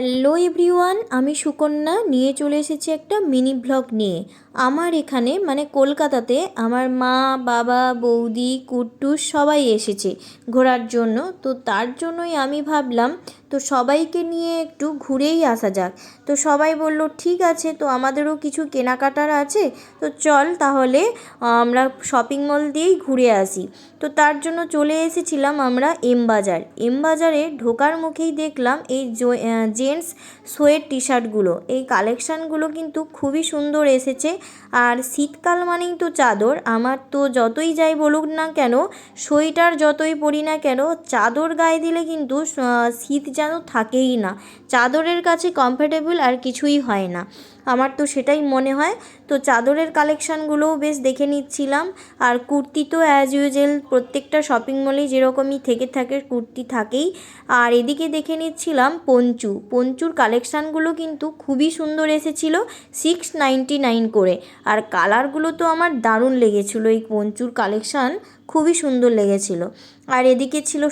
Hello everyone, আমি সুকন্যা নিয়ে চলে এসেছি একটা মিনি ব্লগ নিয়ে। আমার এখানে মানে কলকাতাতে আমার মা, বাবা, বৌদি, কুট্টুস সবাই এসেছে ঘোরার জন্য। তো তার জন্যই আমি ভাবলাম তো সবাইকে নিয়ে একটু ঘুরেই আসা যাক। তো সবাই বলল ঠিক আছে, তো আমাদেরও কিছু কেনাকাটার আছে, তো চল তাহলে আমরা শপিং মল দিয়েই ঘুরে আসি। তো তার জন্য চলে এসেছিলাম আমরা এম বাজার। এম বাজারে ঢোকার মুখেই দেখলাম এই জেন্টস সোয়েট টি শার্টগুলো, এই কালেকশানগুলো কিন্তু খুবই সুন্দর এসেছে। আর শীতকাল মানেই তো চাদর, আমার তো যতই যাই বলুক না কেন, সোয়েটার যতই পরি না কেন, চাদর গায়ে দিলে কিন্তু শীত যেন থাকেই না। চাদরের কাছে কমফোর্টেবল আর কিছুই হয় না, আমার তো সেটাই মনে হয়। তো চাদরের কালেকশানগুলোও বেশ দেখে নিচ্ছিলাম। আর কুর্তি তো অ্যাজ ইউজুয়াল প্রত্যেকটা শপিং মলেই যেরকমই থেকে থাকে কুর্তি থাকেই। আর এদিকে দেখে নিচ্ছিলাম পঞ্চুর কালেকশানগুলো কিন্তু খুবই সুন্দর এসেছিলো, 699 করে। আর কালারগুলো তো আমার দারুণ লেগেছিলো, এই পঞ্চুর কালেকশান খুবই সুন্দর লেগেছিলো। আর এদিকে ছিল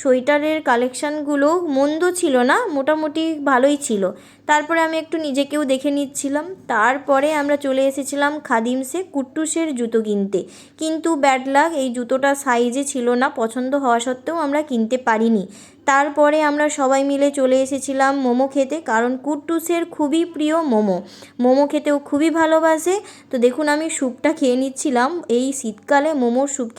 সোয়েটারের কালেকশানগুলো মন্দ ছিল না, মোটামুটি ভালোই ছিল। তারপরে আমি একটু নিজেকেও দেখে নিচ্ছিলাম। তারপরে আমরা চলে এসেছিলাম খাদিমসে কুট্টুসের জুতো কিনতে, কিন্তু ব্যাড লাক, এই জুতোটা সাইজে ছিল না, পছন্দ হওয়া সত্ত্বেও আমরা কিনতে পারিনি। তারপরে আমরা সবাই মিলে চলে এসেছিলাম মোমো খেতে, কারণ কুট্টুসের খুবই প্রিয় মোমো খেতেও খুবই ভালোবাসে। তো দেখুন আমি স্যুপটা খেয়ে নিচ্ছিলাম, এই শীতকালে মোমোর স্যুপ